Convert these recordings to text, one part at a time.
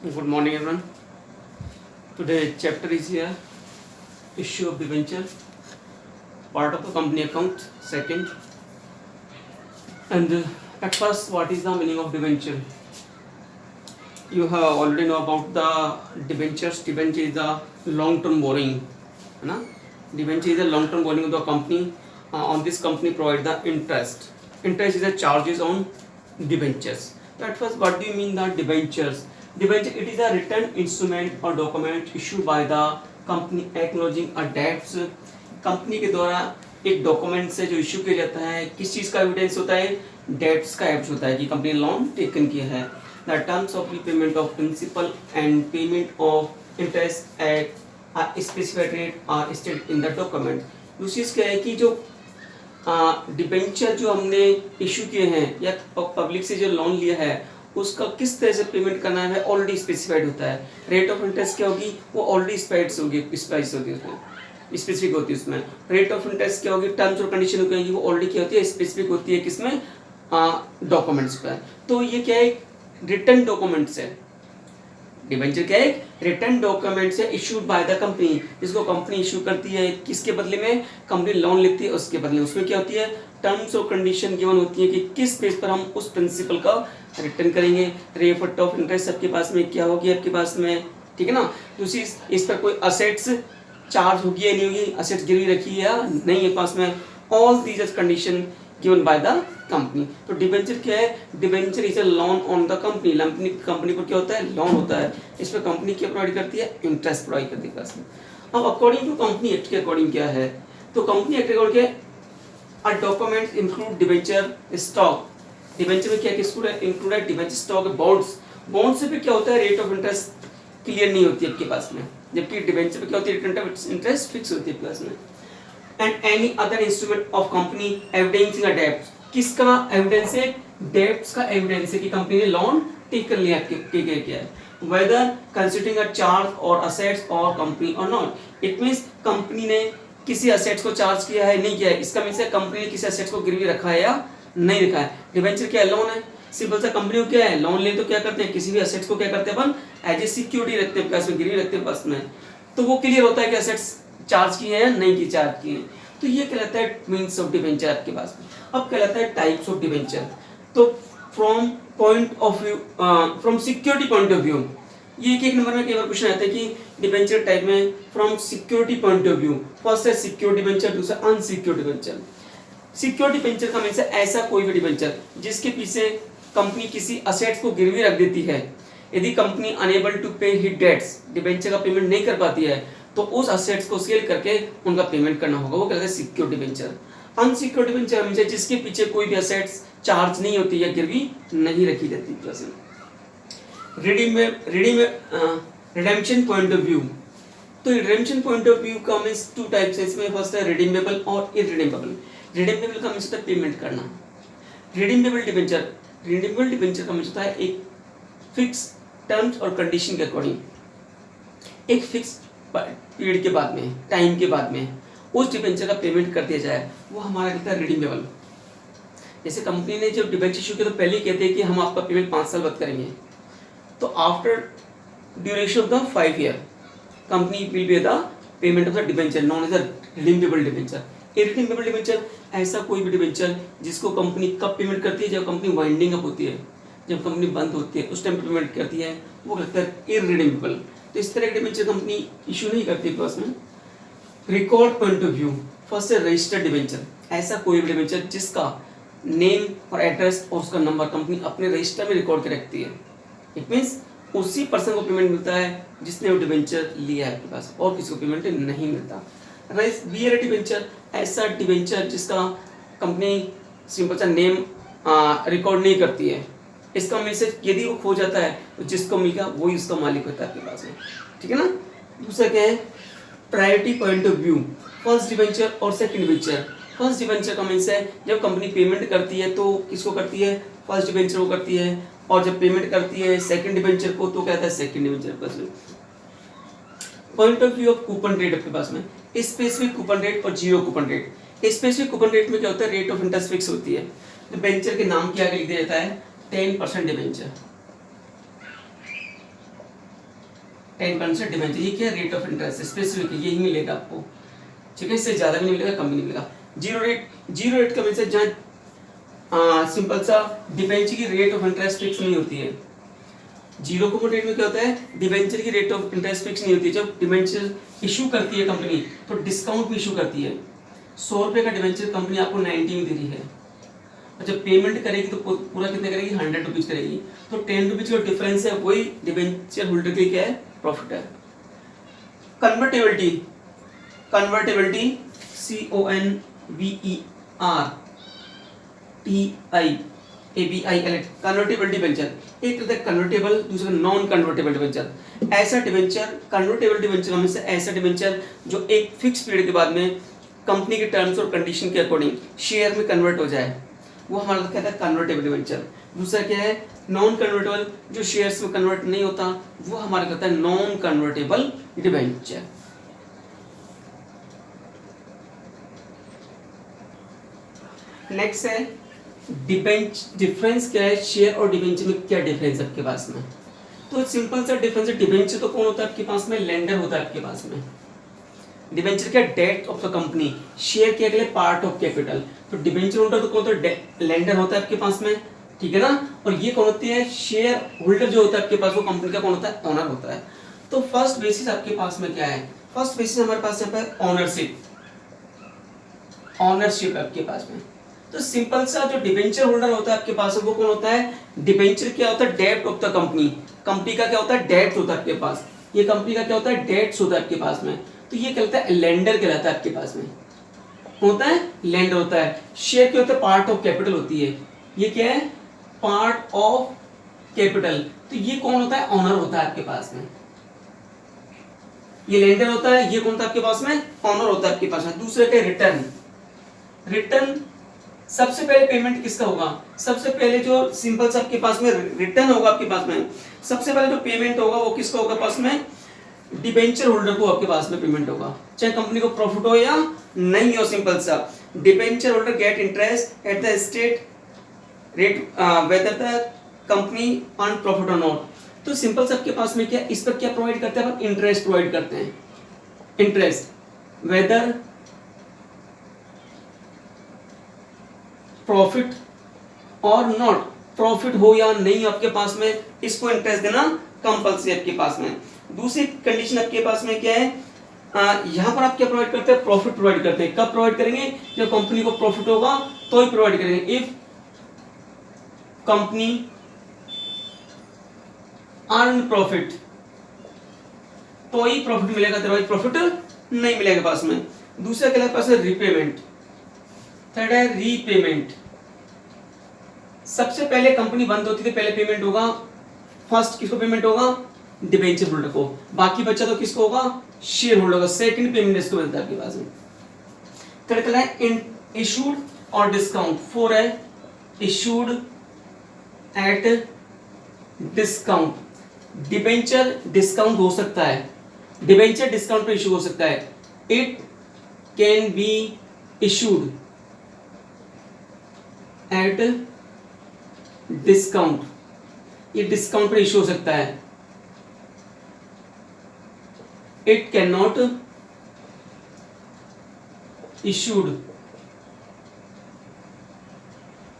Good morning, everyone. Today, chapter is here. Issue of debenture, part of the company account. Second, and at first, what is the meaning of debenture? You have already know about the debentures. Debenture is the long-term borrowing. है ना? Debenture is a long-term borrowing of the company. On this company provide the interest. Interest is the charges on debentures. So at first, what do you mean the debentures? Debenture, it is a written instrument or document issued by the company acknowledging a debts. Company के द्वारा एक document से जो issue किया जाता है, किस चीज का एविडेंस होता है? डेट्स का एविडेंस होता है कि कंपनी ने लोन टेकन किया है. The terms of repayment of principal and payment of interest at specified rate are stated in the document. दूसरी चीज क्या है कि जो डिबेंचर जो हमने इशू किए हैं या पब्लिक से जो लोन लिया है उसका किस तरह से पेमेंट करना है ऑलरेडी स्पेसिफाइड होता है. रेट ऑफ इंटरेस्ट क्या होगी? वो ऑलरेडी स्पेसिफाइड होगी उसमें, स्पेसिफिक होती है उसमें. रेट ऑफ इंटरेस्ट क्या होगी? टर्म्स और कंडीशन क्या होगी? वो ऑलरेडी क्या होती है? स्पेसिफिक होती है किसमें? डॉक्यूमेंट्स पे. तो ये क्या है? रिटन डॉक्यूमेंट्स है. डिबेंचर क्या है? रिटन डॉक्यूमेंट्स है इशूड बाय द कंपनी, जिसको कंपनी इशू करती है. किसके बदले में? कंपनी लोन लेती है उसके बदले. उसमें क्या होती है? टर्म्स और कंडीशन गिवन होती है कि किस बेस पर हम उस प्रिंसिपल का रिटर्न करेंगे. रेट ऑफ इंटरेस्ट आपके पास में क्या होगी? आपके पास में, ठीक है ना. दूसरी, इस पर कोई असेट्स चार्ज होगी या नहीं होगी? असेट्स गिरवी रखी है या नहीं है पास में? All these condition given by the company. तो डिबेंचर क्या है? Debenture is a loan on the company. Company पर क्या होता है? लोन होता है. इस पर कंपनी क्या प्रोवाइड करती है? इंटरेस्ट प्रोवाइड करती है पास में. अब अकॉर्डिंग टू कंपनी एक्ट के अकॉर्डिंग क्या है? तो कंपनी एक्ट के according a document include debenture stock. Debenture में क्या included? Debenture stock, bonds. Bonds से भी क्या होता है? रेट ऑफ इंटरेस्ट क्लियर नहीं होती है आपके पास में, जबकि डिबेंचर पे क्या होती है? रेट ऑफ इंटरेस्ट फिक्स होती है पास में. And any other instrument of company evidencing a डेब्ट. किसका एविडेंस है? डेब्ट्स का एविडेंस है कि कंपनी ने लोन टेक कर लिया किया है. वेदर कंसिडरिंग अ चार्ज और असेट्स और कंपनी और नॉट. इट मींस कंपनी ने किसी असेट्स को चार्ज किया है नहीं किया है. इसका मींस है कंपनी ने किसी असेट्स को गिरवी रखा है या नहीं रखा है. डिबेंचर क्या है? लोन है. सिंपल सा कंपनी को क्या है? लोन ले तो क्या करते हैं? किसी भी असेट्स को क्या करते हैं? अपन एज ए सिक्योरिटी रखते हैं पास में, गिरवी रखते हैं पास में. तो वो क्लियर होता है कि असेट्स चार्ज किए हैं या नहीं की चार्ज किए हैं. तो ये कहलाता है मीन्स ऑफ डिबेंचर आपके पास में. अब कहलाता है टाइप्स ऑफ डिबेंचर. तो from point of view, from security point of view, ये एक नंबर में कई बार क्वेश्चन आता है कि डिबेंचर टाइप में from security point of view. First है सिक्योर डिबेंचर, दूसरा अनसिक्योर डिबेंचर. सिक्योर डिबेंचर का मीन्स है ऐसा कोई भी डिबेंचर जिसके पीछे कंपनी किसी असेट्स को गिरवी रख देती है. यदि कंपनी अनेबल टू पे हिट डेट्स, डिबेंचर का पेमेंट नहीं कर पाती है, तो उस असेट्स को सेल करके उनका पेमेंट करना होगा. वो कहते हैं secure debenture. Unsecure debenture means जिसके पीछे कोई भी असेट्स चार्ज नहीं होती या गिरवी नहीं रखी जाती. Redemption point of view. तो रिडेम्पशन पॉइंट ऑफ व्यू का मींस टू टाइप्स है इसमें. फर्स्ट है रिडीमेबल और इररिडीमेबल. रिडीमेबल का मींस होता है पेमेंट करना. रिडीमेबल डिबेंचर का मींस होता है एक फिक्स टर्म्स और कंडीशन के अकॉर्डिंग, एक फिक्स पीरियड के बाद में, टाइम के बाद में उस डिबेंचर का पेमेंट कर दिया जाए, वो हमारा कहता है रिडीमेबल. जैसे कंपनी ने जब डिबेंचर इशू किया तो पहले ही कहते हैं कि हम आपका पेमेंट 5 साल बाद करेंगे. तो after duration of the 5 year company will pay the payment of the debenture, non as a redeemable debenture. Irredeemable debenture ऐसा कोई भी डिबेंचर जिसको कंपनी कब पेमेंट करती है? जब कंपनी वाइंडिंग अप होती है, जब कंपनी बंद होती है उस टाइम पेमेंट करती है, वो कहता है इररिडीमेबल. तो इस तरह के डिबेंचर कंपनी इशू नहीं करती पास में. Record point of view, first है रजिस्टर्ड डिबेंचर. ऐसा कोई भी डिबेंचर जिसका नेम और एड्रेस और उसका नंबर कंपनी अपने रजिस्टर में रिकॉर्ड कर रखती है. इट मींस उसी पर्सन को पेमेंट मिलता है जिसने वो डिबेंचर लिया है आपके पास, और किसी को पेमेंट नहीं मिलता. बीआर डिबेंचर, ऐसा डिबेंचर जिसका कंपनी सिंपल सा नेम रिकॉर्ड नहीं करती है. इसका मैसेज यदि वो खो जाता है तो जिसको मिलेगा वही उसका मालिक होता है आपके पास में, ठीक है ना. दूसरा क्या है? Priority point of view. First debenture और सेकंड डिबेंचर. फर्स्ट डिबेंचर का मीन्स है जब कंपनी पेमेंट करती है तो किसको करती है? फर्स्ट डिबेंचर को करती है. और जब पेमेंट करती है सेकंड डिबेंचर को तो कहता है सेकंड डिबेंचर पास में. Point of view of coupon rate आपके पास में. स्पेसिफिक कूपन रेट और zero coupon rate. Specific coupon rate में क्या होता है? रेट ऑफ इंटरेस्ट फिक्स होती है. डिबेंचर के नाम के आगे लिख दिया जाता है 10% डिबेंचर. 10% डिबेंचर, ये क्या रेट ऑफ इंटरेस्ट स्पेसिफिक है, यही मिलेगा आपको, ठीक है, इससे ज़्यादा भी नहीं मिलेगा, कम भी नहीं मिलेगा। जीरो रेट का मीन्स जहाँ सिंपल सा डिबेंचर की रेट ऑफ इंटरेस्ट फिक्स नहीं होती है। जीरो कूपन रेट में क्या होता है, डिबेंचर की रेट ऑफ इंटरेस्ट फिक्स नहीं होती है। जब डिबेंचर इशू करती है कंपनी तो डिस्काउंट भी इशू करती है। 100 रुपये का डिबेंचर कंपनी आपको 90 में दे रही है, और जब पेमेंट करेगी तो पूरा कितने करेगी, 100 रुपीज़ करेगी। तो 10 रुपीज़ का डिफरेंस है, वही डिबेंचर होल्डर के लिए क्या है, प्रॉफिट है। Convertibility, convertibility CONVERTIBILITY, convertible debenture, एक तरह कन्वर्टेबल, दूसरा नॉन कन्वर्टेबल डिबेंचर। ऐसा डिबेंचर, कन्वर्टेबल डिबेंचर हमेशा ऐसा डिबेंचर जो एक फिक्स पीरियड के बाद में कंपनी के टर्म्स और कंडीशन के अकॉर्डिंग शेयर में कन्वर्ट हो जाए, वो हमारा कहता है कन्वर्टेबल डिबेंचर। दूसरा क्या है, नॉन कन्वर्टेबल, जो शेयर्स में कन्वर्ट नहीं होता, वो हमारा कहता है नॉन कन्वर्टेबल डिबेंचर। नेक्स्ट है डिफरेंस क्या है, शेयर और डिबेंचर में क्या डिफरेंस है आपके पास में। तो सिंपल सा डिफरेंस है, डिबेंचर तो कौन होता है आपके पास में, लेंडर होता है आपके पास में। डिबेंचर क्या, debt of the company, share क्या के लिए पार्ट ऑफ कैपिटल। तो डिबेंचर होल्डर तो कौन होता है, लेंडर होता है आपके पास में, ठीक है ना। और ये कौन होती है, शेयर होल्डर जो होता है आपके पास, वो कंपनी का कौन होता है, ओनर होता है। तो फर्स्ट बेसिस आपके पास में क्या है, फर्स्ट बेसिस हमारे पास यहाँ पर ओनरशिप, ओनरशिप आपके पास में। तो सिंपल सा जो डिबेंचर होल्डर होता है आपके पास, वो कौन होता है, डिबेंचर क्या होता है, debt of the company, company का क्या होता है, डेट होता है आपके पास, ये कंपनी का क्या होता है, डेट्स होता है आपके पास में। तो ये कहलाता है लेंडर कहलाता है आपके पास में, होता है लेंडर होता है। शेयर क्या होता है, पार्ट ऑफ कैपिटल होती है, ये क्या है, पार्ट ऑफ कैपिटल। तो ये कौन होता है, ऑनर होता है आपके पास में, ये लेंडर होता है, ये कौन होता है आपके पास में, ऑनर होता है आपके पास में। दूसरे का रिटर्न, रिटर्न सबसे पहले पेमेंट किसका होगा, सबसे पहले जो सिंपल सा आपके पास में रिटर्न होगा आपके पास में, सबसे पहले जो पेमेंट होगा वो किसका होगा पास में, डिबेंचर होल्डर को आपके पास में पेमेंट होगा, चाहे कंपनी को प्रॉफिट हो या नहीं हो। सिंपल सा debenture holder get interest at the state rate whether the company earn profit और नॉट। तो सिंपल सा आपके पास में क्या, इस पर क्या प्रोवाइड करते हैं, इंटरेस्ट प्रोवाइड करते हैं, इंटरेस्ट वेदर प्रॉफिट और नॉट, प्रॉफिट हो या नहीं आपके पास में, इसको इंटरेस्ट देना कंपल्सरी आपके पास में। दूसरी कंडीशन आपके पास में क्या है, यहाँ पर आप क्या प्रोवाइड करते हैं, प्रॉफिट प्रोवाइड करते हैं। कब प्रोवाइड करेंगे, जब कंपनी को प्रॉफिट होगा तो ही प्रोवाइड करेंगे। इफ कंपनी अर्न प्रॉफिट तो ही प्रॉफिट मिलेगा, अदरवाइज प्रॉफिट नहीं मिलेगा पास में। दूसरा क्या पास है, रीपेमेंट, थर्ड है रीपेमेंट। सबसे पहले कंपनी बंद होती थी, पहले पेमेंट होगा, फर्स्ट किसको पेमेंट होगा, डिबेंचर होल्डर को, बाकी बचा तो किसको होगा, शेयर होल्डर को, सेकंड पेमेंट इसको मिलता है आपके पास में। थर्ड क्या है, इशूड और डिस्काउंट। फोर है issued at discount, debenture discount हो सकता है, डिबेंचर डिस्काउंट पे इशू हो सकता है। It can be issued at discount, ये डिस्काउंट पर इशू हो सकता है। It can not issued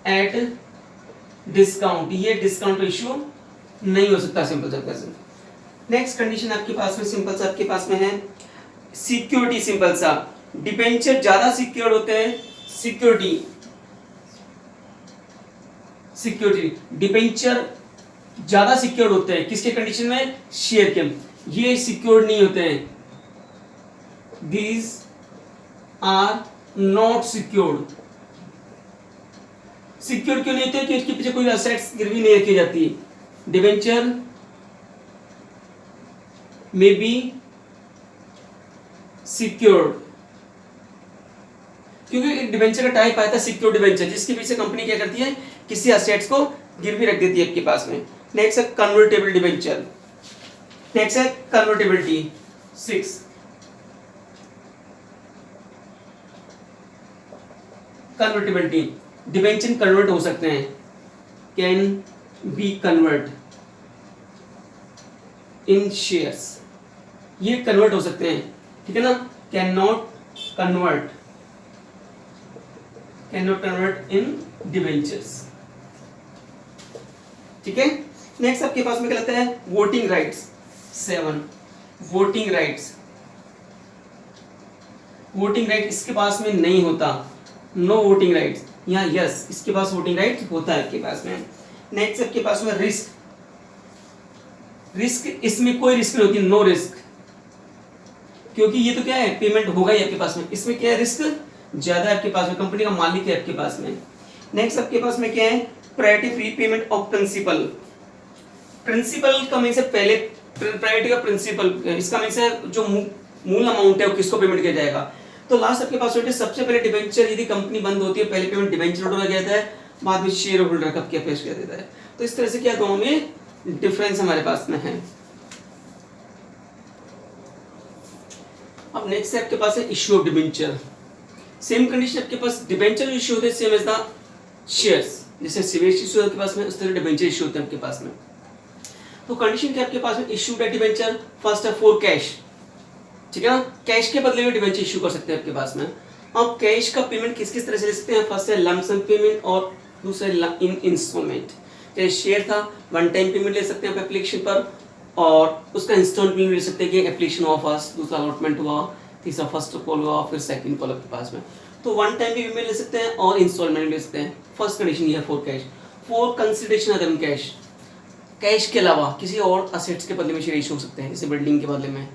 at discount, ये डिस्काउंट पर इशू नहीं हो सकता। सिंपल सा नेक्स्ट कंडीशन आपके पास में, सिंपल सा आपके पास में है सिक्योरिटी। सिंपल सा डिबेंचर ज्यादा सिक्योर्ड होते हैं, सिक्योरिटी, सिक्योरिटी डिबेंचर ज्यादा सिक्योर्ड होते हैं किसके कंडीशन में, शेयर के, ये सिक्योर्ड नहीं होते हैं, these are not secured. Secure क्यों नहीं होते, कि इसके पीछे कोई असेट्स गिरवी नहीं रखी जाती। डिबेंचर में बी सिक्योर्ड, क्योंकि एक डिबेंचर का टाइप आता है सिक्योर डिबेंचर, जिसके पीछे कंपनी क्या करती है, किसी असेट्स को गिरवी रख देती है आपके पास में। नेक्स्ट है कन्वर्टेबल डिबेंचर, नेक्स्ट है कन्वर्टेबिलिटी 6। कन्वर्टेबिलिटी, डिबेंचर कन्वर्ट हो सकते हैं, can be convert in shares, ये कन्वर्ट हो सकते हैं, ठीक है ना, can not convert in debentures, ठीक है। नेक्स्ट आपके पास में क्या लगता है, voting rights. 7 voting rights, voting right इसके पास में नहीं होता, नो वोटिंग राइट्स, यहाँ यस इसके पास वोटिंग राइट होता है आपके पास में। नेक्स्ट आपके पास में रिस्क, इसमें कोई रिस्क नहीं होती, नो रिस्क, क्योंकि ये तो क्या है, पेमेंट होगा ही आपके पास में, इसमें क्या है, रिस्क ज्यादा है आपके पास में, कंपनी का मालिक है आपके पास में। नेक्स्ट आपके पास में क्या है, priority free payment of principal. Principal का मीन्स है पहले, प्रायोरिटी का प्रिंसिपल, इसका मीन्स है जो मूल अमाउंट है वो किसको पेमेंट किया जाएगा। तो लास्ट आपके पास होते सबसे पहले डिबेंचर, यदि कंपनी बंद होती है पहले पेमेंट डिबेंचर होल्डर किया जाता है, बाद में शेयर होल्डर का क्या पेश किया देता है। तो इस तरह से क्या दोनों में डिफरेंस हमारे पास में है। अब नेक्स्ट आपके पास है issue of debenture. Same condition आपके पास डिबेंचर इश्यू होते हैं सेम एज द शेयर्स, जैसे शेयर्स इश्यू आपके पास में उस तरह डिबेंचर इश्यू होते हैं आपके पास में। तो कंडीशन क्या आपके पास में, इश्यू द डिबेंचर फर्स्ट है फॉर कैश, ठीक है ना, कैश के बदले में डिबेंचर इश्यू कर सकते हैं आपके पास में। अब कैश का पेमेंट किस किस तरह से ले सकते हैं, फर्स्ट है लंप सम पेमेंट और दूसरा इन इंस्टॉलमेंट। जैसे शेयर था वन टाइम पेमेंट ले सकते हैं आप एप्लीकेशन पर, और उसका इंस्टॉलमेंट पेमेंट ले सकते हैं कि एप्लीकेशन हुआ फर्स्ट, दूसरा अलॉटमेंट हुआ, तीसरा फर्स्ट कॉल हुआ, फिर सेकंड कॉल आपके पास में। तो वन टाइम भी पेमेंट ले सकते हैं और इंस्टॉलमेंट ले सकते हैं। फर्स्ट कंडीशन ये है for cash. For consideration other than cash, cash के अलावा किसी और असेट्स के बदले में शेयर इशू हो सकते हैं, जैसे बिल्डिंग के बदले में,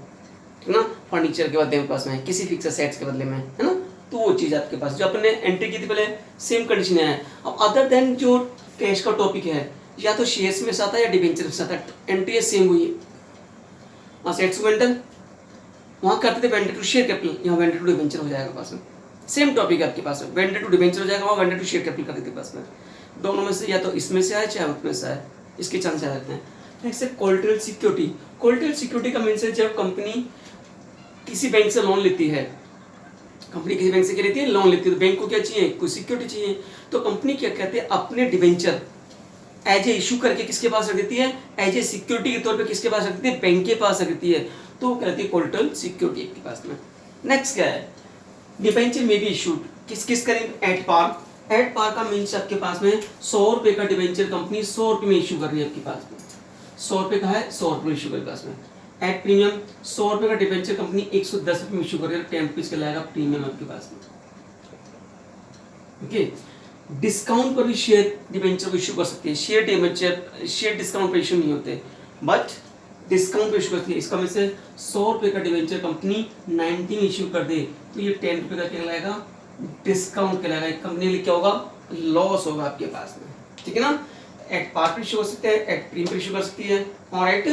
ठीक है ना, फर्नीचर के बदले में पास में, किसी फिक्स असेट्स के बदले में, है ना। तो वो चीज़ आपके पास जो अपने एंट्री की थी पहले सेम कंडीशन है। अब अदर देन जो कैश का टॉपिक है, या तो शेयर्स में साथ है या डिबेंचर में साथ है, एंट्री सेम हुई है। असेट्स वेंडर वहाँ करते थे वेंडर टू शेयर कैपिटल, यहाँ वेंडर टू डिबेंचर हो जाएगा पास में। सेम टॉपिक है आपके पास में, वेंडर टू डिबेंचर हो जाएगा, वहाँ वेंडर टू शेयर कैपिटल कर देते पास में। दोनों में से या तो इसमें से आए चाहे उसमें से आए, इसके चांस आ जाते हैं। नेक्स्ट है कोलेटरल सिक्योरिटी। कोलेटरल सिक्योरिटी का मीन्स है जब कंपनी किसी बैंक से लोन लेती है, कंपनी किसी बैंक से क्या लेती है, लोन लेती है, तो बैंक को क्या चाहिए, कोई सिक्योरिटी चाहिए। तो कंपनी क्या कहते हैं, अपने डिबेंचर एज ए इशू करके किसके पास रख देती है, एज ए सिक्योरिटी के तौर पे किसके पास रख देती है, बैंक के पास रख देती है। तो कहती है कोलेटरल सिक्योरिटी के पास में। नेक्स्ट क्या है, डिबेंचर में भी इशूड किस किस करें, एट पार। एट पार का मीन्स आपके पास में 100 रुपए का डिबेंचर कंपनी 100 रुपए में इशू कर रही है आपके पास में, 100 रुपए का है 100 रुपए इशू कर पास में। एट प्रीमियम 100 रुपए का डिबेंचर कंपनी 110 रुपए में इशू कर रही है, 10 रुपीज का लाएगा प्रीमियम आपके पास में। ओके, डिस्काउंट पर भी शेयर डिबेंचर को इशू कर सकती है। शेयर डिबेंचर शेयर डिस्काउंट पर इशू नहीं होते, बट डिस्काउंट पे इशू करती है। इसका में से 100 रुपए का डिबेंचर कंपनी 90 में इशू कर दे तो ये 10 रुपए का क्या लाएगा, डिस्काउंट कहलाएगा। कंपनी के लिए क्या होगा, लॉस होगा आपके पास में, ठीक है ना। एट पार पर इशू कर सकते हैं, एट प्रीमियम पर इशू कर सकती है, और एट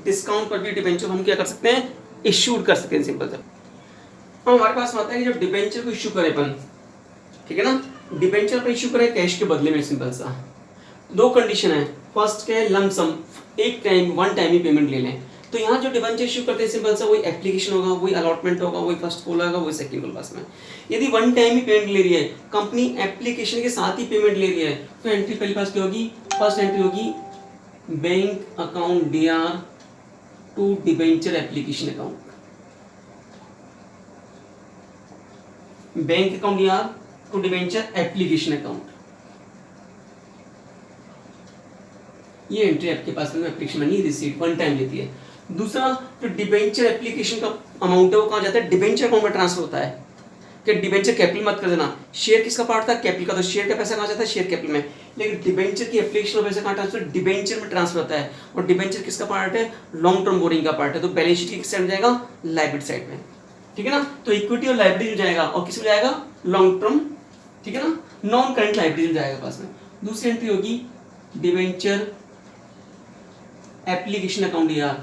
डिस्काउंट पर भी डिबेंचर हम क्या कर सकते हैं, इशूड कर सकते हैं। सिंपल सा हमारे पास आता है कि जब डिबेंचर को इशू करे अपन, ठीक है ना, डिबेंचर पर इशू करे कैश के बदले में, सिंपल सा दो कंडीशन है। फर्स्ट क्या है, लंप सम, एक टाइम वन टाइम ही पेमेंट ले लें। तो यहाँ जो डिबेंचर इशू करते हैं सिंपल सा वही एप्लीकेशन होगा, वही अलॉटमेंट होगा, वही फर्स्ट कॉल होगा, वही सेकंड कॉल पास में। यदि वन टाइम ही पेमेंट ले रही है कंपनी, एप्लीकेशन के साथ ही पेमेंट ले रही है, तो एंट्री पहली पास क्या होगी, फर्स्ट एंट्री होगी bank account DR to debenture application account, bank account DR to debenture application account. ये एंट्री आपके पास में application money receipt one time लेती है। दूसरा जो डिबेंचर एप्लीकेशन का अमाउंट है वो कहाँ जाता है, डिबेंचर अकाउंट में ट्रांसफर होता है। कि डिबेंचर कैपिटल मत कर देना, शेयर किसका पार्ट था, कैपिटल का, तो शेयर का पैसा कहाँ जाता है, शेयर कैपिटल में। लेकिन डिबेंचर की एप्लीकेशन का पैसा कहाँ ट्रांसफर, डिबेंचर में ट्रांसफर होता है। और डिबेंचर किसका पार्ट है, लॉन्ग टर्म बोरिंग का पार्ट है, तो बैलेंस शीट किस साइड जाएगा, लायबिलिटी साइड में, ठीक है ना। तो इक्विटी और लायबिलिटी जाएगा, और किस में जाएगा, लॉन्ग टर्म, ठीक है ना, नॉन करंट लायबिलिटी जाएगा पास में। दूसरी एंट्री होगी debenture application account DR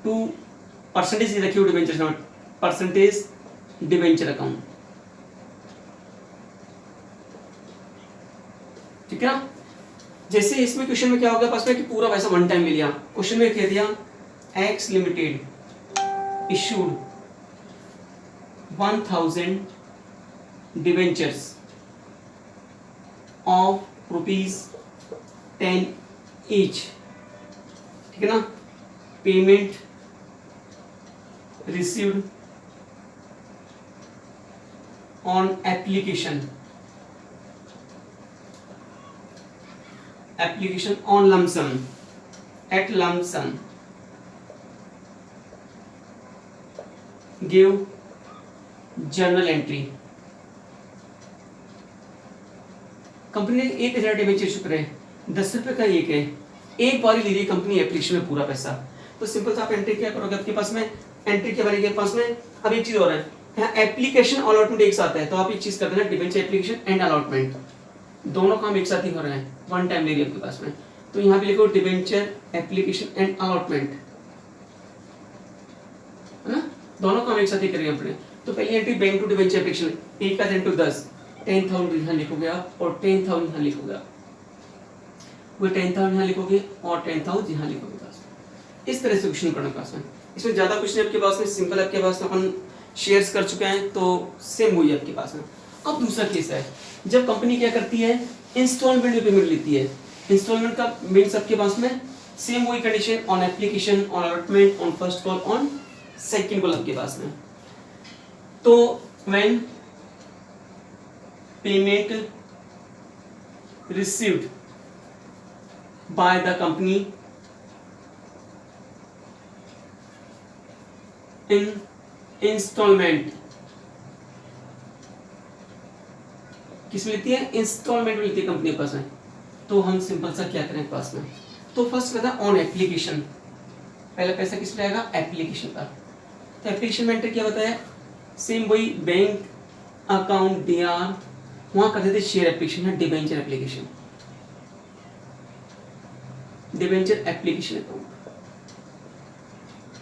to percentage रखी हुई debenture account, percentage debenture account, ठीक है ना। जैसे इसमें क्वेश्चन में क्या हो गया पास में कि पूरा पैसा वन टाइम ले लिया, क्वेश्चन में कह दिया X limited issued 1000 debentures of ₹10 each ठीक है ना, payment received on application on lump sum at lump sum give journal entry. Company ने 1000 डिबेंचर इशू करे, 10 रुपए का एक है, एक बार ही ले रही है कंपनी एप्लीकेशन में पूरा पैसा। तो सिंपल सा आप एंट्री क्या करोगे, आपके पास में एंट्री क्या बनेगी आपके पास में। अब एक चीज और है, यहाँ एप्लीकेशन अलॉटमेंट एक साथ है, तो आप एक चीज कर देना, डिबेंचर एप्लीकेशन एंड अलॉटमेंट दोनों काम एक साथ ही हो रहे हैं, वन टाइम ले रही है आपके पास में। तो यहाँ पे लिखो डिबेंचर एप्लीकेशन एंड अलॉटमेंट, है ना, दोनों काम एक साथ ही करेंगे अपने। तो पहली entry bank to debenture application, 1 का 10 to 10, 10,000 यहाँ लिखोगे आप और 10,000 यहाँ लिखोगे आप, वो 10,000 यहाँ लिखोगे और 10,000 यहाँ लिखोगे पास। इस तरह से क्वेश्चन करना पास में, इसमें ज्यादा क्वेश्चन आपके पास में, सिंपल आपके पास में अपन शेयर्स कर चुके हैं, तो सेम वही आपके पास में। अब दूसरा केस है, जब कंपनी क्या करती है, इंस्टॉलमेंट में पेमेंट लेती है। इंस्टॉलमेंट का मीन्स आपके पास में सेम वही condition, on application, on allotment, on first call, on second call आपके पास में। तो when payment received by the company in instalment, किस मिलती है, इंस्टॉलमेंट मिलती है कंपनी के पास में। तो हम सिंपल सा क्या करें पास में, तो फर्स्ट कहता है ऑन एप्लीकेशन, पहला पैसा किस पे आएगा, एप्लीकेशन का। तो एप्लीकेशन में एंटर क्या होता है, सेम वही बैंक अकाउंट डीआर, वहां कर देते शेयर एप्लीकेशन है, debenture application, debenture application account,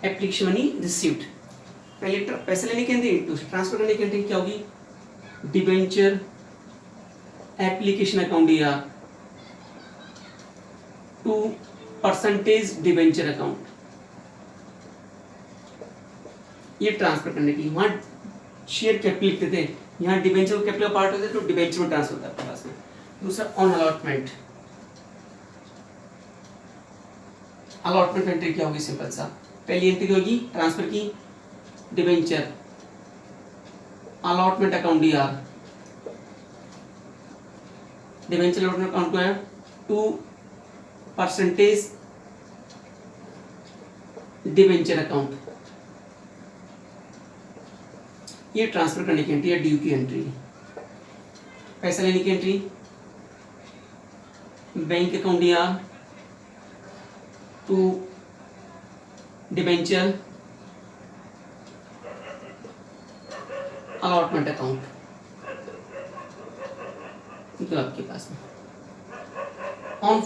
application money received. पहले पैसे लेने की एंट्री, दूसरी ट्रांसफर करने की एंट्री क्या होगी, debenture application account DR to percentage debenture account, ये ट्रांसफर करने की। वहां शेयर कैपिटल लिखते थे, यहाँ डिबेंचर को कैपिटल पार्ट होते थे, तो डिबेंचर में ट्रांसफर होता है आपके पास में। दूसरा ऑन अलॉटमेंट, अलॉटमेंट एंट्री क्या होगी, सिंपल सा पहली एंट्री होगी ट्रांसफर की, debenture allotment account D R, debenture allotment account को है टू परसेंटेज डिबेंचर अकाउंट, ये ट्रांसफर करने की एंट्री है, ड्यू की एंट्री। पैसा लेने की entry, bank account DR to debenture allotment account, तो आपके पास में ऑन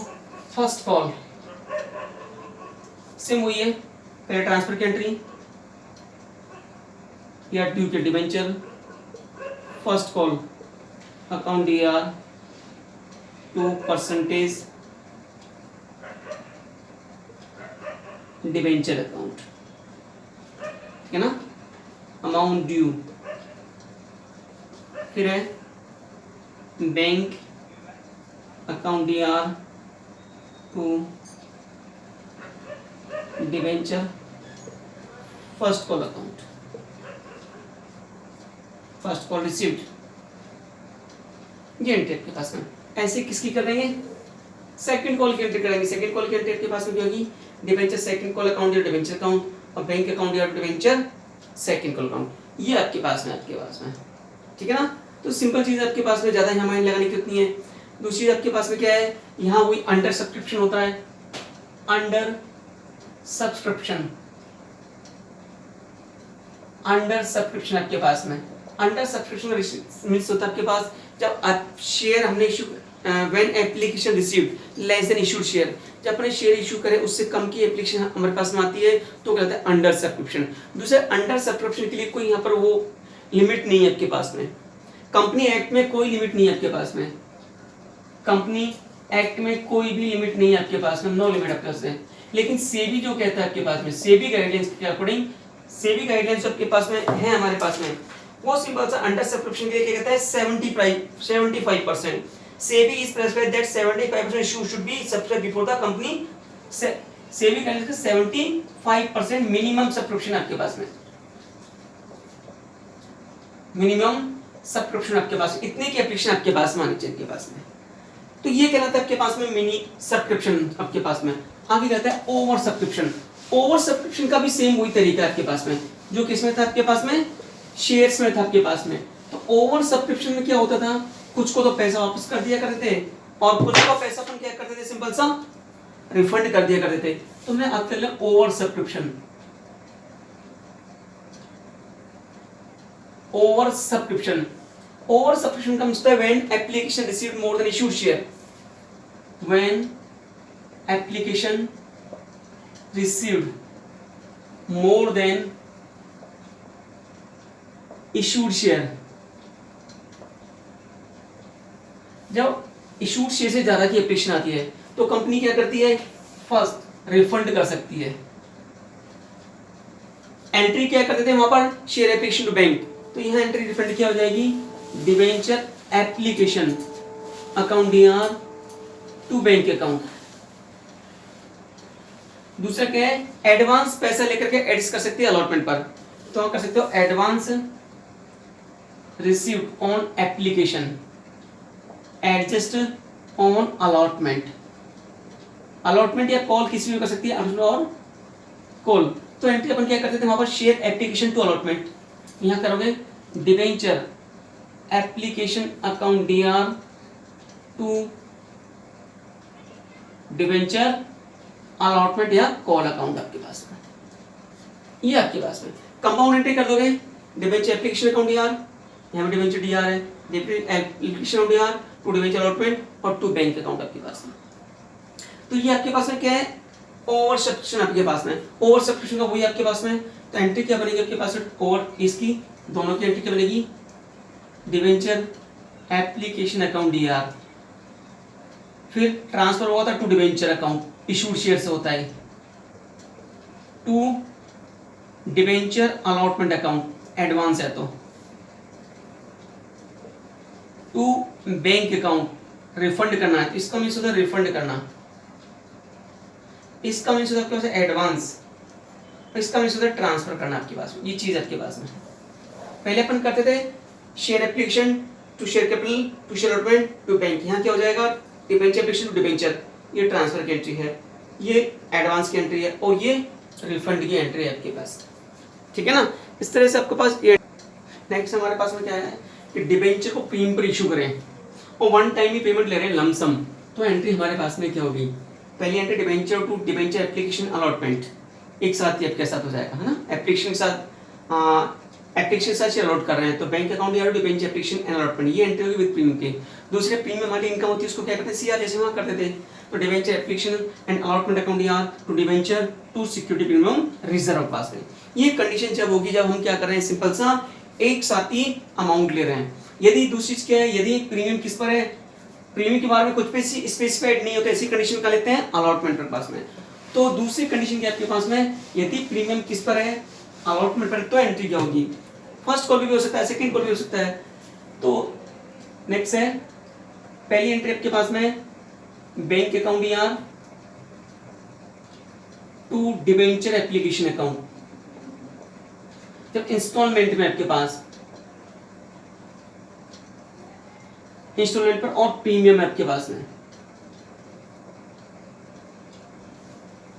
फर्स्ट कॉल सेम हुई है, पहले ट्रांसफर की एंट्री या ड्यू के debenture, first call account DR to percentage debenture account, ठीक है ना, अमाउंट ड्यू। फिर है bank account DR to debenture first call account, first call received, ये एंट्री आपके पास में। ऐसे किसकी करेंगे, सेकंड कॉल की एंट्री करेंगे। सेकंड कॉल की एंट्री आपके पास में क्या होगी, डिबेंचर सेकंड कॉल अकाउंट या डिबेंचर अकाउंट, और बैंक अकाउंट या डिबेंचर सेकंड कॉल अकाउंट, ये आपके पास में ठीक है ना। तो सिंपल चीज आपके पास में, ज्यादा यहाँ माइंड लगाने की उतनी है। दूसरी आपके पास में क्या है, यहाँ वही अंडर सब्सक्रिप्शन होता है, अंडर सब्सक्रिप्शन, अंडर सब्सक्रिप्शन आपके पास में, अंडर सब्सक्रिप्शन मींस होता है आपके पास जब शेयर हमने issue, when application received less than issued share, जब अपने शेयर इशू करें उससे कम की एप्लीकेशन हमारे पास में आती है तो कहते हैं अंडर सब्सक्रिप्शन। दूसरे अंडर सब्सक्रिप्शन के लिए कोई यहाँ पर वो लिमिट नहीं है आपके पास में, कंपनी एक्ट में कोई लिमिट नहीं है आपके पास में, कंपनी एक्ट में कोई भी लिमिट नहीं है आपके पास में, नो लिमिट आपके पास है। लेकिन सेबी जो कहता है आपके पास में, सेबी गाइडलाइंस के अकॉर्डिंग, सेबी गाइडलाइंस आपके पास में है हमारे पास में, वो सिंपल सा अंडर सब्सक्रिप्शन के लिए क्या कहता है 75%। SEBI is prescribe that 75% issue should be subscribe before the company saving candidate का 75% मिनिमम सब्सक्रिप्शन आपके पास में, मिनिमम सब्सक्रिप्शन आपके पास, इतने की एप्लीकेशन आपके पास में आनी चाहिए आपके पास में। तो ये कहलाता है आपके पास में मिनी सब्सक्रिप्शन आपके पास में। आगे कहता है ओवर सब्सक्रिप्शन। ओवर सब्सक्रिप्शन का भी सेम वही तरीका है आपके पास में, जो किसमें था आपके पास में, शेयर्स में था आपके पास में। तो ओवर सब्सक्रिप्शन में क्या होता था, कुछ को तो पैसा वापस कर दिया करते थे और कुछ का पैसा अपन क्या करते थे, सिंपल सा रिफंड कर दिया करते थे। तो मैं अब कर लिया over subscription. Over subscription, over subscription का मतलब when application received more than issued share, when application received more than issued share. जब इश्यूड शेयर से ज्यादा की एप्लीकेशन आती है तो कंपनी क्या करती है, फर्स्ट रिफंड कर सकती है। एंट्री क्या करते थे वहां पर, शेयर एप्लीकेशन टू बैंक, तो यहां एंट्री रिफंड क्या हो जाएगी, debenture application account DR to bank account. दूसरा क्या है, एडवांस पैसा लेकर के एडजस्ट कर सकती है अलॉटमेंट पर, तो हम कर सकते हो advance received on application adjust on allotment. Allotment या कॉल किसी भी कर सकती है और कॉल। तो एंट्री अपन क्या करते थे वहां पर, शेयर एप्लीकेशन टू अलॉटमेंट, यहां करोगे debenture application account DR to debenture allotment या कॉल अकाउंट आपके पास में, ये आपके पास में। कंपाउंड एंट्री कर दोगे, डिवेंचर एप्लीकेशन अकाउंट डीआर, यहाँ पे डिवेंचर डीआर है, application DR to debenture allotment और टू बैंक अकाउंट आपके पास में। तो ये आपके पास में क्या है, ओवर सब्सक्रिप्शन आपके पास में। ओवर सब्सक्रिप्शन का वही आपके पास में, तो एंट्री क्या बनेगी आपके पास, ओवर इसकी दोनों की एंट्री क्या बनेगी, डिवेंचर एप्लीकेशन अकाउंट डीआर, फिर ट्रांसफर हुआ था to debenture account, issued share से होता है, to debenture allotment account advance है, तो टू बैंक अकाउंट रिफंड करना है, इसका मीन्स होता है रिफंड करना, इसका मीन्स होता है आपके पास एडवांस, इसका मीन्स होता है ट्रांसफर करना आपके पास में। ये चीज आपके पास में पहले अपन करते थे share application to share capital to share allotment to bank, यहाँ क्या हो जाएगा, डिबेंचर एप्लीकेशन टू डिबेंचर, ये ट्रांसफर की एंट्री है, ये एडवांस की एंट्री है और ये रिफंड की एंट्री है आपके पास, ठीक है ना। इस तरह से आपके पास ये। नेक्स्ट हमारे पास में क्या है कि डिबेंचर को प्रीमियम पर इशू करें और वन टाइम ही पेमेंट ले रहे हैं लमसम, तो एंट्री हमारे पास में क्या होगी, पहली entry debenture to debenture application allotment, एक साथ ही आपके साथ हो जाएगा, है ना। एप्लीकेशन के साथ एप्लीकेशन के साथ शेयर अलॉट कर रहे हैं तो बैंक अकाउंट या डिबेंचर एप्लीकेशन एंड अलॉटमेंट, ये एंट्री होगी विद प्रीमियम के। दूसरे प्रीमियम हमारी इनकम होती है, उसको क्या करते हैं, सीआर जैसे वहां करते थे, तो debenture application and allotment account या to debenture to security premium reserve पास में। ये कंडीशन जब होगी जब हम क्या कर रहे हैं, सिंपल सा एक साथ ही अमाउंट ले रहे हैं। यदि दूसरी चीज क्या है, यदि प्रीमियम किस पर है, प्रीमियम के बारे में कुछ पे स्पेसिफाइड नहीं होता, ऐसी कंडीशन का लेते हैं अलॉटमेंट पर पास में। तो दूसरी कंडीशन क्या आपके पास में, यदि प्रीमियम किस पर है, अलॉटमेंट पर, तो एंट्री क्या होगी, फर्स्ट कॉल भी हो सकता है, सेकंड कॉल भी हो सकता है। तो नेक्स्ट है पहली एंट्री आपके पास में बैंक अकाउंट या टू डिबेंचर एप्लीकेशन अकाउंट, जब इंस्टॉलमेंट में आपके पास इंस्टॉलमेंट पर और प्रीमियम है आपके पास में,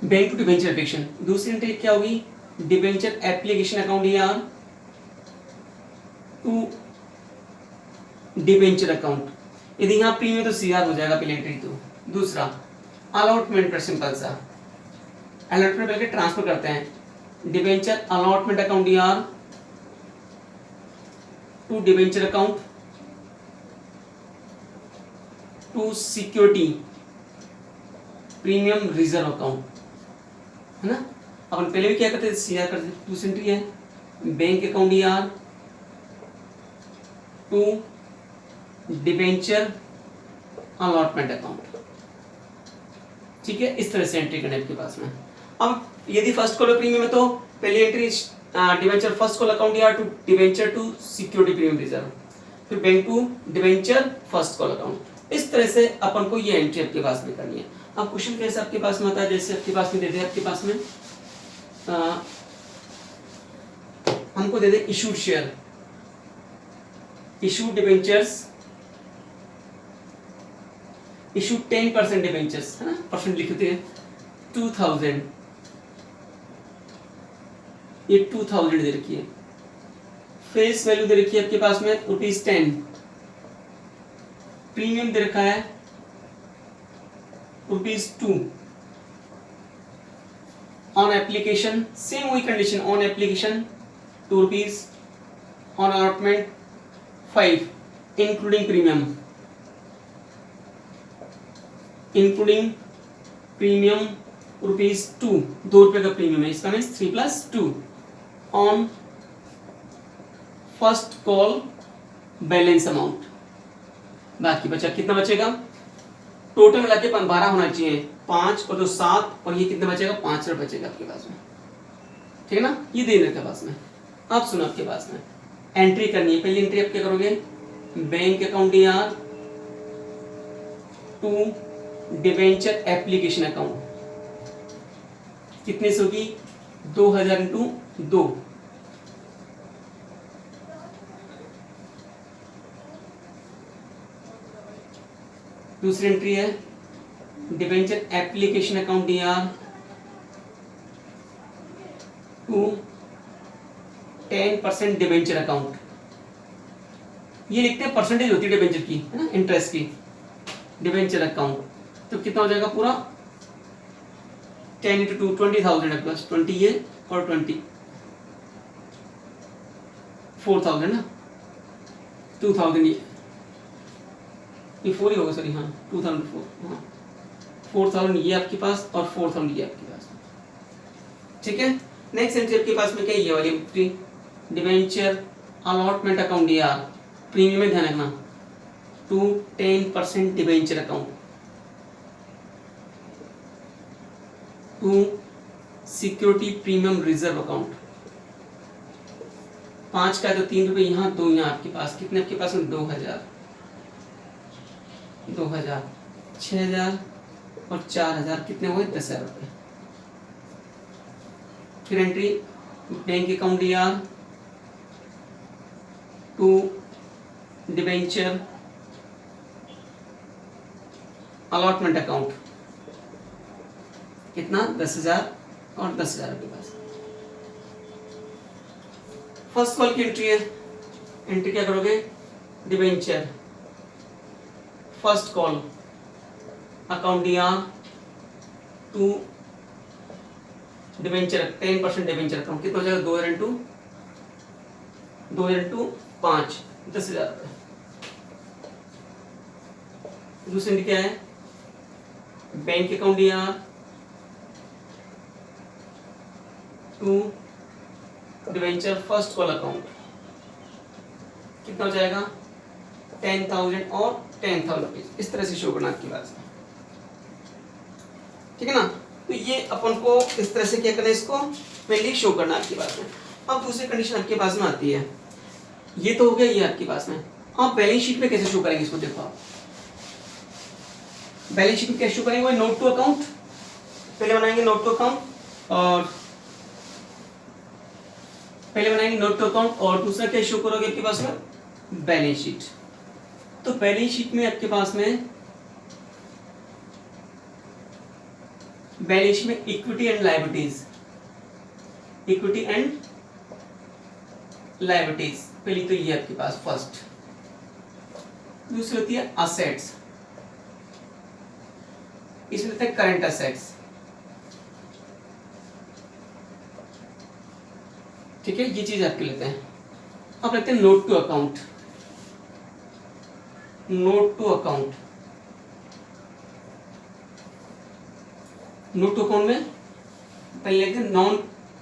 बैंक टू डिबेंचर एप्लीकेशन। दूसरी एंट्री क्या होगी, डिबेंचर एप्लीकेशन अकाउंट या टू डिबेंचर अकाउंट, यदि यहाँ प्रीमियम तो सीआर हो जाएगा पहली एंट्री। तो दूसरा अलॉटमेंट पर सिंपल सा अलॉटमेंट करके ट्रांसफर करते हैं, डिबेंचर अलॉटमेंट अकाउंट या to debenture account to security premium reserve account, है ना। अपन पहले भी क्या करते थे, सीआर करते थे। दूसरी एंट्री है बैंक अकाउंट या टू डिबेंचर अलॉटमेंट अकाउंट, ठीक है। इस तरह से एंट्री करने आपके पास में। अब यदि फर्स्ट कॉल प्रीमियम है तो पहली entry debenture first call account या to debenture to security premium reserve, फिर bank to debenture first call account. इस तरह से अपन को ये एंट्री आपके पास में करनी है। अब क्वेश्चन कैसे आपके पास में आता है, जैसे आपके पास में दे दे, आपके पास में हमको दे दे issued share, issued debentures, issued 10% debentures, है ना, परसेंट लिखते हैं 2000, ये 2000 दे रखी है, फेस वैल्यू दे रखी है आपके पास में ₹10, प्रीमियम दे रखा है ₹2, ऑन एप्लीकेशन सेम वही condition, on application ₹2, on allotment 5 including premium, including premium ₹2, ₹2 का प्रीमियम है, इसका means 3 + 2 on first call balance amount. बाकी बचा कितना बचेगा, टोटल मिला के 12 होना चाहिए, 5 और 2 7, और ये कितना बचेगा 5 बचेगा आपके पास में, ठीक है ना, ये दे रखा पास में। अब सुनो आपके पास में एंट्री करनी है, पहली एंट्री आप क्या करोगे, bank account DR to debenture application account, कितने से होगी 2000 × 2, दूसरी एंट्री है debenture application account DR to 10% debenture account, ये लिखते हैं परसेंटेज होती है डिबेंचर की, है ना, इंटरेस्ट की, डिबेंचर अकाउंट, तो कितना हो जाएगा पूरा 10 × 2 20,000 है, प्लस 20 ये और 20 4,000 ना, 2,000 ये 4 ही होगा, सॉरी, हाँ 2004, हाँ 4,000 ये आपके पास और 4,000 ये आपके पास, ठीक है। नेक्स्ट एंट्री आपके पास में क्या है, ये वाली entry debenture allotment account DR, premium में ध्यान रखना, to 10% debenture account, to security premium reserve account, 5 का तो ₹3 यहाँ 2 यहाँ आपके पास, कितने आपके पास में 2,000 6,000 और 4,000, कितने हुए 10,000 रुपये। फिर entry bank account DR to debenture allotment account, कितना 10,000 और 10,000 के पास। फर्स्ट कॉल की एंट्री है, एंट्री क्या करोगे, debenture first call account DR to debenture 10% debenture account, कितना हो जाएगा 2,000 × 5 10,000 रुपये। दूसरी क्या है, bank account DR to debenture first call account, कितना हो जाएगा 10,000 और 10,000 रुपीज, इस तरह से शो करना आपकी बात, ठीक है ना। तो ये अपन को इस तरह से क्या करना है, इसको पहले शो करना आपकी बात में। अब दूसरी कंडीशन आपके पास में आती है, ये तो हो गया ये आपके पास में, आप बैलेंस शीट में कैसे शो करेंगे इसको, देखो आप बैलेंस शीट में कैसे शो करेंगे, नोट टू अकाउंट पहले बनाएंगे, नोट टू अकाउंट, और पहले बनाएंगे नोट टू अकाउंट, और दूसरा क्या शो करोगे आपके पास में, बैलेंस शीट। तो बैलेंस शीट में आपके पास में बैलेंस शीट में equity and liabilities, equity and liabilities, पहली तो ये आपके पास फर्स्ट, दूसरी होती है असेट्स, इसमें होता है करंट असेट्स, ठीक है, ये चीज आपके लेते हैं। अब लेते हैं note to account, note to account, note to account में पहले लेते हैं non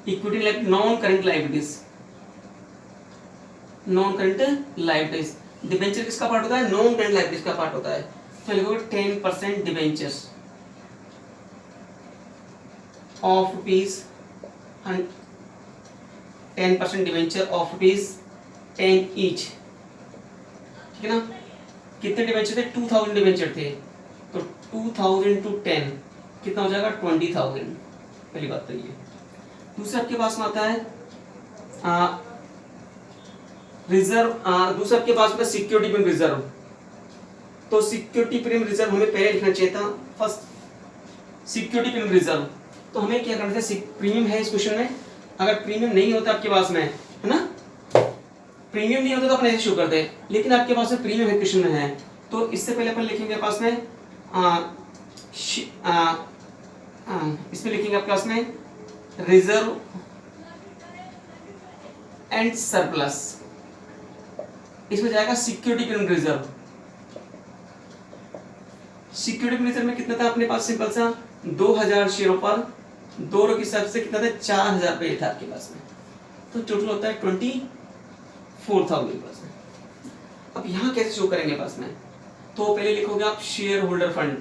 equity, non current liabilities, non current liabilities, debenture किसका पार्ट होता है, नॉन करंट लायबिलिटीज का पार्ट होता है, तो लिखोगे 10% debentures of ₹10 10% debenture of ₹10 each, ठीक है ना। कितने डिबेंचर थे, 2,000 डिबेंचर थे, तो 2,000 × 10 कितना हो जाएगा 20,000, पहली बात तो ये। दूसरा आपके पास में आता है रिजर्व, दूसरा आपके पास में सिक्योरिटी प्रीमियम रिजर्व। तो सिक्योरिटी प्रीमियम रिजर्व हमें पहले लिखना चाहिए था, फर्स्ट सिक्योरिटी प्रीमियम रिजर्व। तो हमें क्या करना था, प्रीमियम है इस क्वेश्चन में, अगर प्रीमियम नहीं होता आपके पास में, है ना, प्रीमियम नहीं होता तो अपन ऐसे शो करते हैं, लेकिन आपके पास में प्रीमियम है क्वेश्चन में है, तो इससे पहले अपन लिखेंगे पास में इसमें लिखेंगे आपके पास में रिजर्व एंड सरप्लस, इसमें जाएगा security premium reserve. Security premium reserve में कितना था अपने पास, सिंपल सा 2000 शेयरों पर 2 के हिसाब से कितना था, 4000 रुपये था आपके पास में, तो टोटल होता है 24,000 पास में। अब यहां कैसे शो करेंगे पास में, तो पहले लिखोगे आप share holder fund,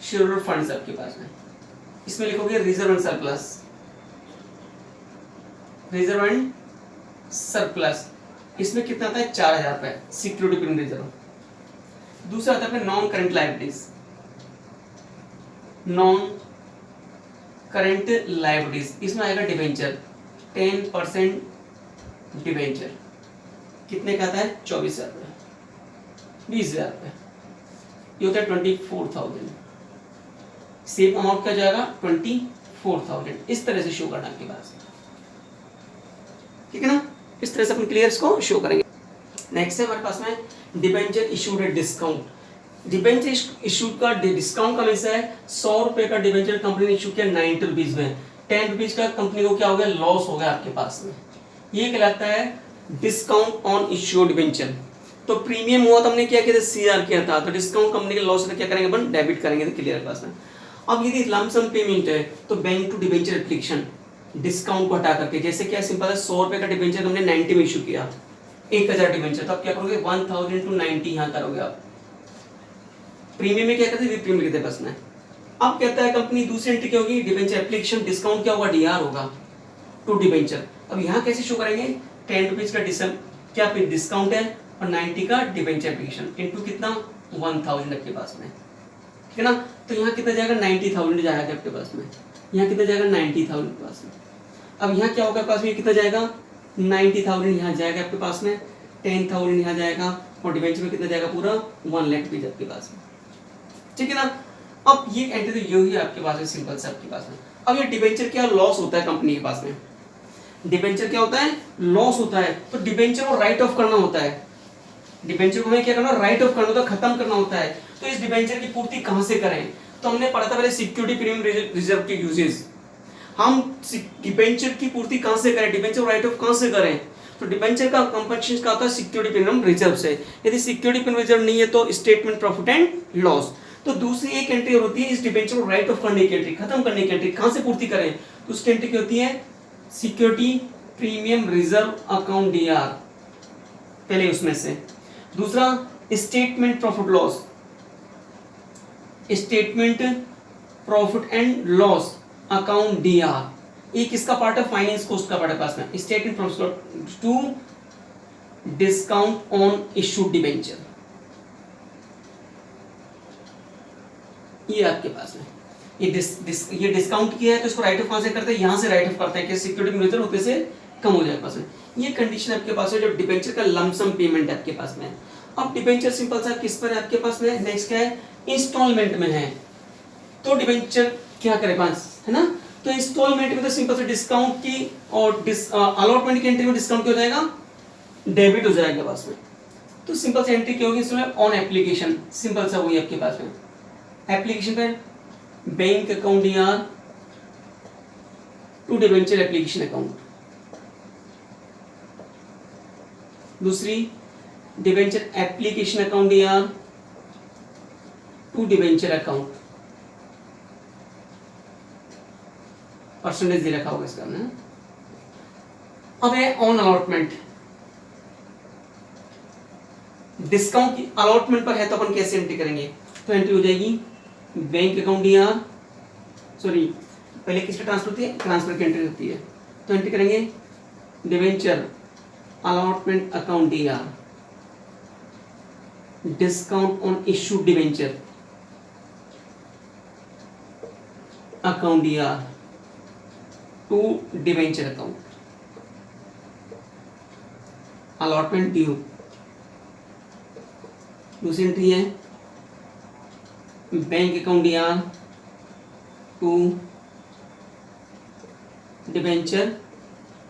share holder fund आपके पास में, इसमें लिखोगे reserve and surplus, reserve and surplus, इसमें कितना आता है 4000 रुपए सिक्योरिटी प्रीमियम रिजर्व। दूसरा आता है non current liabilities, non current liabilities, इसमें आएगा डिबेंचर 10% डिबेंचर, कितने का आता है 24,000 रुपये, 20,000 रुपये, ये होता है 24,000, सेम अमाउंट क्या जाएगा 24,000, इस तरह से शो करना आपके पास, ठीक है ना, इस तरह से अपन क्लियर्स को शो करेंगे। नेक्स्ट है हमारे पास में debenture issued at discount. Debenture issued का डिस्काउंट का मीन्स है 100 रुपए का डिबेंचर कंपनी ने इशू किया 90 रुपीज में, 10 रुपीज का कंपनी को क्या हो गया, लॉस हो गया आपके पास में, ये कहलाता है डिस्काउंट ऑन इश्यूड डिबेंचर। तो प्रीमियम हुआ तो हमने क्या किया था, सीआर किया था, तो डिस्काउंट कंपनी के लॉस से क्या करेंगे अपन, डेबिट करेंगे, तो क्लियर पास में। अब यदि लंप सम पेमेंट है तो bank to debenture application, discount को हटा करके, जैसे क्या सिंपल है 100 रुपए का डिबेंचर हमने 90 में इशू किया, 1000 डिबेंचर, तो आप क्या करोगे 1000 to 90 यहाँ करोगे आप, प्रीमियम में क्या करते हैं, प्रीमियम लिखते हैं बस में। अब कहता है कंपनी दूसरी एंट्री क्या होगी, डिबेंचर एप्लीकेशन, डिस्काउंट क्या होगा, डीआर होगा टू डिबेंचर। अब यहाँ कैसे शो करेंगे, 10 रुपीज का क्या डिस्काउंट है और 90 का डिबेंचर एप्लीकेशन इनटू कितना 1000 आपके पास में, ठीक है ना, तो यहाँ कितना जाएगा 90,000 जाएगा आपके पास में, यहाँ कितना जाएगा 90,000 के पास में। अब यहाँ क्या होगा पास में, कितना जाएगा 90,000 यहाँ जाएगा आपके पास में, 10,000 यहाँ जाएगा और डिबेंचर में कितना जाएगा पूरा 1 लाख रुपीज आपके पास में, ठीक है ना। अब ये एंट्री तो यही है आपके पास में, सिंपल से आपके पास में। अब ये डिबेंचर क्या लॉस होता है कंपनी के पास में, डिबेंचर क्या होता है, लॉस होता है, तो डिबेंचर को राइट ऑफ करना होता है, डिबेंचर को हमें क्या करना, राइट ऑफ करना होता है, खत्म करना होता है। तो इस डिबेंचर की पूर्ति कहां से करें, तो हमने पढ़ा था पहले सिक्योरिटी प्रीमियम रिजर्व के यूजेस, हम डिबेंचर की पूर्ति कहां से करें, डिबेंचर राइट ऑफ कहां से करें, तो डिबेंचर का कंपनसेशन का होता है सिक्योरिटी प्रीमियम रिजर्व से। यदि सिक्योरिटी प्रीमियम रिजर्व नहीं है तो स्टेटमेंट प्रॉफिट एंड लॉस। तो दूसरी एक एंट्री होती है इस डिबेंचर को राइट ऑफ करने की एंट्री, खत्म करने की एंट्री, कहां से पूर्ति करें, तो उसकी एंट्री क्या होती है, security premium reserve account DR, पहले उसमें से। दूसरा statement profit loss, statement profit and loss account DR, ये किसका पार्ट है, फाइनेंस कॉस्ट का पार्ट है पास में। Statement profit to discount on issued debenture, ये आपके पास में ये डिस्काउंट किया है तो इसको राइट ऑफ कहां से करते हैं, यहां से राइट ऑफ करते हैं कि सिक्योरिटी रिजर्व होते से कम हो जाए पास में। ये कंडीशन आपके पास है जब डिबेंचर का लमसम पेमेंट है आपके पास में। अब डिबेंचर सिंपल सा किस पर है आपके पास में, नेक्स्ट क्या है, इंस्टॉलमेंट में है, तो डिबेंचर क्या करे पास, है ना, तो इंस्टॉलमेंट में तो सिंपल से डिस्काउंट की और अलॉटमेंट की एंट्री में डिस्काउंट क्या हो जाएगा, डेबिट हो जाएगा पास में। तो सिंपल से एंट्री क्या होगी इसमें, ऑन एप्लीकेशन, सिंपल सा वही आपके पास में एप्लीकेशन पे bank account DR to debenture application account, दूसरी debenture application account DR to debenture account, percentage दे रखा होगा इसका ना। अब है ऑन अलॉटमेंट, डिस्काउंट की अलॉटमेंट पर है तो अपन कैसे एंट्री करेंगे, तो एंट्री हो जाएगी बैंक अकाउंट डीआर, सॉरी पहले किसका ट्रांसफर होती है, ट्रांसफर की एंट्री होती है, तो एंट्री करेंगे debenture allotment account DR discount on issued debenture account DR to debenture account, allotment due. दूसरी एंट्री है bank account DR to debenture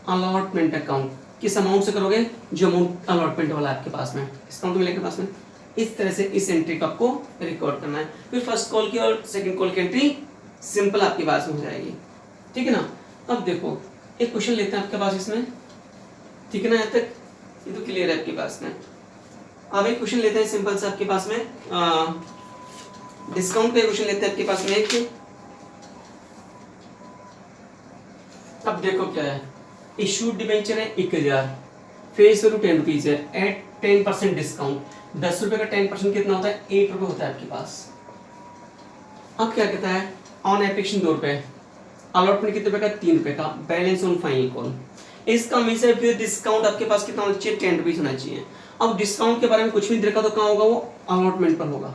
allotment account. किस अमाउंट से करोगे? जो अमाउंट अलॉटमेंट वाला आपके पास में, इस अकाउंट में लेके पास में। इस तरह से इस एंट्री को आपको रिकॉर्ड करना है। फिर फर्स्ट कॉल की और सेकंड कॉल की एंट्री सिंपल आपके पास में हो जाएगी, ठीक है ना। अब देखो एक क्वेश्चन लेते हैं आपके पास इसमें, ठीक है ना। यहाँ तक ये तो क्लियर है आपके पास में। अब एक क्वेश्चन लेते हैं सिंपल से आपके पास में, डिस्काउंट पे क्वेश्चन लेते हैं आपके पास में एक। अब देखो क्या है, इशूड डिबेंचर है 1000, फेस वैल्यू 10 रुपीज है, एट 10% डिस्काउंट। 10 रुपए का 10% कितना होता है? 8 रुपए होता है आपके पास। अब क्या कहता है, ऑन एप्लीकेशन 2 रुपए, अलॉटमेंट कितने रुपए का? 3 रुपए का, बैलेंस ऑन फाइनल कॉल। इसका मीन है फिर डिस्काउंट आपके पास कितना होना चाहिए? 10 रुपीज होना चाहिए। अब डिस्काउंट के बारे में कुछ भी देखा तो कहाँ होगा? वो अलॉटमेंट पर होगा।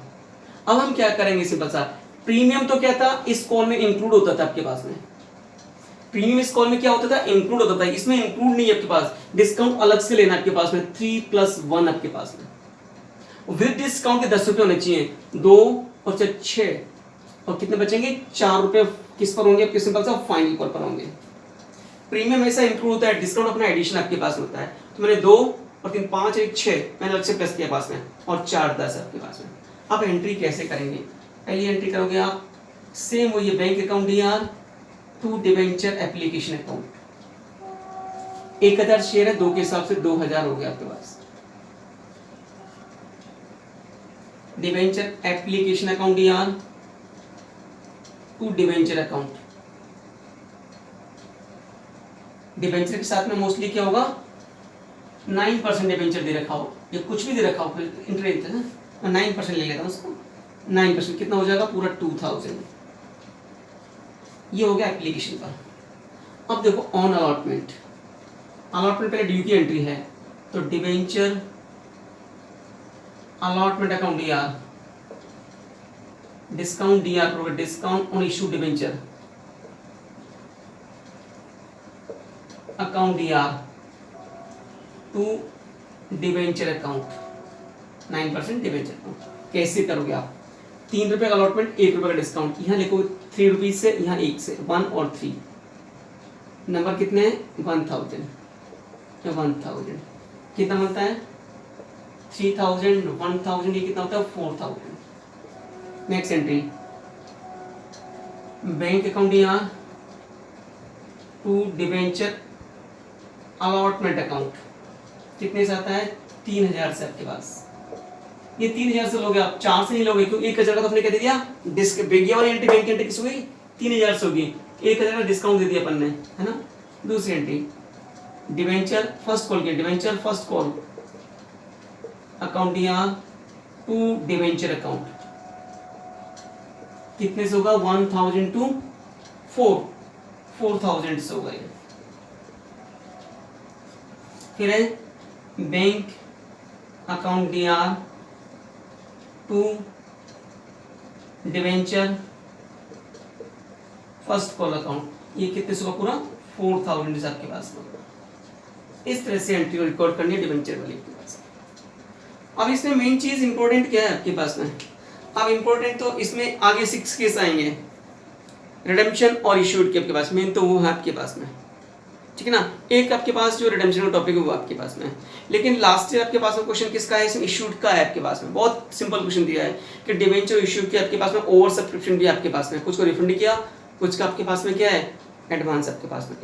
अब हम क्या करेंगे सिंपल सा, प्रीमियम तो क्या था इस कॉल में इंक्लूड होता था आपके पास में, प्रीमियम इस कॉल में क्या होता था? इंक्लूड होता था। इसमें इंक्लूड नहीं है आपके पास, डिस्काउंट अलग से लेना आपके पास में, 3+1 आपके पास में। विद डिस्काउंट के 10 रुपए होने चाहिए, 2 और 6 और कितने बचेंगे? 4 रुपए किस पर होंगे? आपके सिंपल सा फाइनल कॉल पर होंगे। प्रीमियम ऐसा इंक्लूड होता है, डिस्काउंट अपना एडिशन आपके पास होता है। तो मैंने 2 और 3 5 1 6 मैंने अलग से प्लस किया पास में, और 4 10 आपके पास में। अब एंट्री कैसे करेंगे? पहली एंट्री करोगे आप सेम वही bank account DR to debenture application account. 1000 share है, 2 के हिसाब से 2000 हो गया आपके पास। Debenture application account DR to debenture account. Debenture के साथ में मोस्टली क्या होगा? 9% डिवेंचर दे रखा हो या कुछ भी दे रखा हो, इंटरेस्ट है ना, मैं 9% ले लेता हूँ उसको। 9% कितना हो जाएगा? पूरा 2000। ये हो गया एप्लीकेशन पर। अब देखो ऑन अलॉटमेंट, अलॉटमेंट पहले ड्यू की एंट्री है, तो debenture allotment account DR, discount DR करोगे, discount on issue debenture account DR to debenture account, 9% debenture account. कैसे करोगे आप? 3 रुपए का अलॉटमेंट, 1 रुपए का डिस्काउंट। यहाँ लिखो 3 रुपीज से, यहाँ 1 से, 1 और 3। नंबर कितने हैं? 1000 या 1000 कितना बनता है? 3000, 1000, ये कितना होता है? 4000। Next entry bank account DR to debenture allotment account. कितने से आता है? 3000 से आपके पास। ये 3000 से लोगे आप, 4 से नहीं लोगे, क्योंकि 1000 का तो आपने कह दिया डिस्क बेगिया वाली एंट्री, बैंक एंट्री किस हो गई? 3000 से होगी। 1000 का डिस्काउंट दे दिया अपन ने, है ना। दूसरी एंट्री डिवेंचर फर्स्ट कॉल की, debenture first call account DR to debenture account. कितने से होगा? 1000 टू 4000 से होगा ये। फिर है bank account DR to debenture first call account. ये कितने से होगा? पूरा 4000 आपके पास में। इस तरह से एंट्री रिकॉर्ड करनी है डिवेंचर वाले के पास। अब इसमें मेन चीज इंपॉर्टेंट क्या है आपके पास में? अब इंपॉर्टेंट तो इसमें आगे 6 केस आएंगे, रिडेम्पशन और इशूड के आपके पास। मेन तो वो है आपके पास में, ठीक है ना। एक आपके पास जो रिडेम्पशन का टॉपिक है वो आपके पास में, लेकिन लास्ट ईयर आपके पास में क्वेश्चन किसका है? इसमें इशूड का है आपके पास में। बहुत सिंपल क्वेश्चन दिया है कि डिवेंचर इशू के आपके पास में ओवर सब्सक्रिप्शन भी आपके पास में, कुछ को रिफंड किया, कुछ का आपके पास में क्या है? एडवांस आपके पास में।